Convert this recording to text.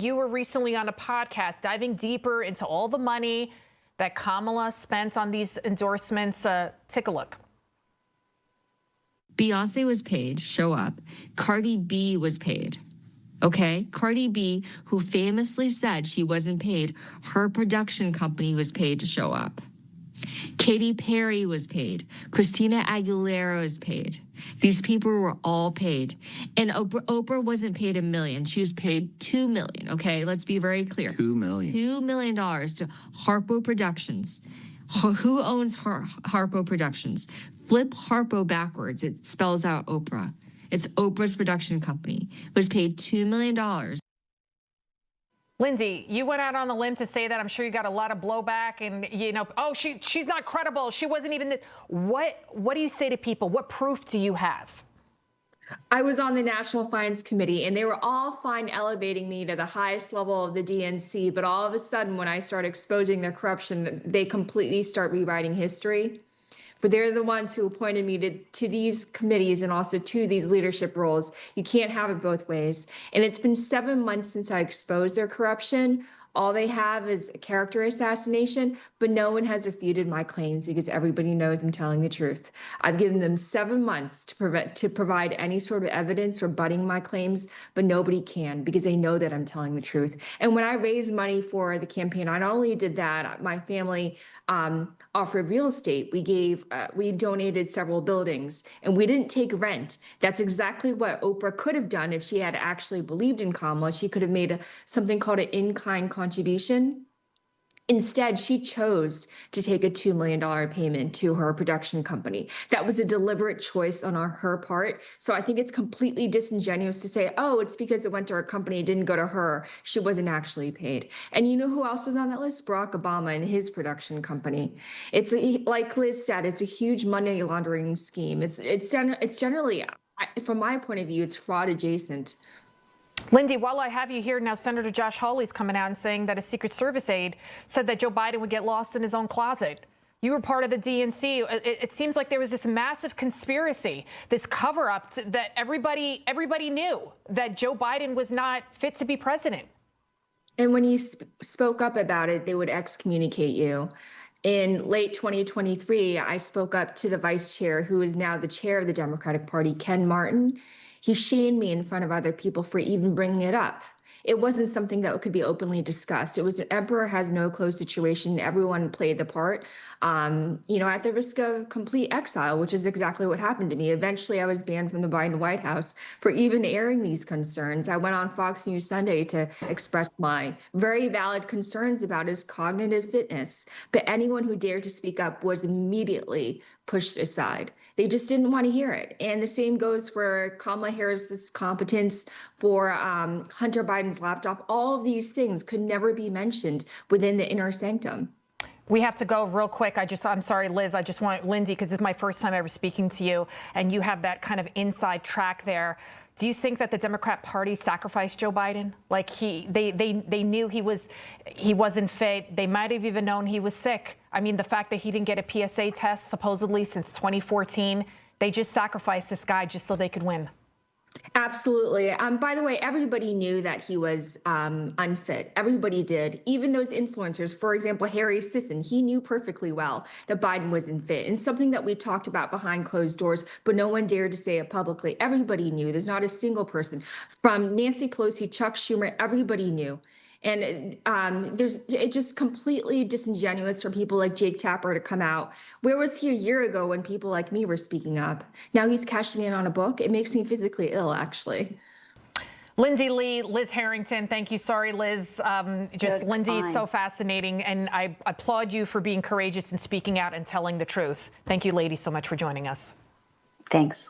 You were recently on a podcast diving deeper into all the money that Kamala spent on these endorsements. Take a look. Beyonce was paid, show up. Cardi B was paid. Okay? Cardi B, who famously said she wasn't paid, her production company was paid to show up. Katy Perry was paid. Christina Aguilera was paid. These people were all paid. And Oprah wasn't paid $1 million. She was paid $2 million, okay? Let's be very clear. $2 million. $2 million to Harpo Productions. Who owns Harpo Productions? Flip Harpo backwards. It spells out Oprah. It's Oprah's production company. It was paid $2 million. Lindsay, you went out on the limb to say that. I'm sure you got a lot of blowback and, oh, she's not credible. She wasn't even this. What do you say to people? What proof do you have? I was on the National Finance Committee, and they were all fine elevating me to the highest level of the DNC. But all of a sudden, when I start exposing their corruption, they completely start rewriting history. But they're the ones who appointed me to these committees and also to these leadership roles. You can't have it both ways. And it's been 7 months since I exposed their corruption. All they have is a character assassination, but no one has refuted my claims because everybody knows I'm telling the truth. I've given them 7 months to provide any sort of evidence rebutting my claims, but nobody can because they know that I'm telling the truth. And when I raised money for the campaign, I not only did that, my family offered real estate. We donated several buildings, and we didn't take rent. That's exactly what Oprah could have done if she had actually believed in Kamala. She could have made something called an in-kind contribution. Instead, she chose to take a $2 million payment to her production company. That was a deliberate choice on her part. So I think it's completely disingenuous to say, oh, it's because it went to her company, it didn't go to her. She wasn't actually paid. And you know who else was on that list? Barack Obama and his production company. It's like Liz said, it's a huge money laundering scheme. It's generally, from my point of view, it's fraud adjacent. Lindsay, while I have you here now, Senator Josh Hawley's coming out and saying that a Secret Service aide said that Joe Biden would get lost in his own closet. You were part of the DNC. It seems like there was this massive conspiracy, this cover-up that everybody knew that Joe Biden was not fit to be president. And when you spoke up about it, they would excommunicate you. In late 2023, I spoke up to the vice chair, who is now the chair of the Democratic Party, Ken Martin. He shamed me in front of other people for even bringing it up. It wasn't something that could be openly discussed. It was an emperor has no clothes situation. Everyone played the part, at the risk of complete exile, which is exactly what happened to me. Eventually, I was banned from the Biden White House for even airing these concerns. I went on Fox News Sunday to express my very valid concerns about his cognitive fitness. But anyone who dared to speak up was immediately pushed aside. They just didn't want to hear it. And the same goes for Kamala Harris's competence, for Hunter Biden's laptop. All of these things could never be mentioned within the inner sanctum. We have to go real quick. I'm sorry, Liz. I just want Lindsay, because this is my first time ever speaking to you, and you have that kind of inside track there. Do you think that the Democrat Party sacrificed Joe Biden? Like they knew he wasn't fit. They might have even known he was sick. I mean, the fact that he didn't get a PSA test supposedly since 2014, they just sacrificed this guy just so they could win. Absolutely. By the way, everybody knew that he was unfit. Everybody did. Even those influencers, for example, Harry Sisson, he knew perfectly well that Biden wasn't fit. And something that we talked about behind closed doors, but no one dared to say it publicly. Everybody knew. There's not a single person. From Nancy Pelosi, Chuck Schumer, everybody knew. And it's just completely disingenuous for people like Jake Tapper to come out. Where was he a year ago when people like me were speaking up? Now he's cashing in on a book. It makes me physically ill, actually. Lindsay Lee, Liz Harrington, thank you. Sorry, Liz. Lindsay, fine. It's so fascinating. And I applaud you for being courageous and speaking out and telling the truth. Thank you, ladies, so much for joining us. Thanks.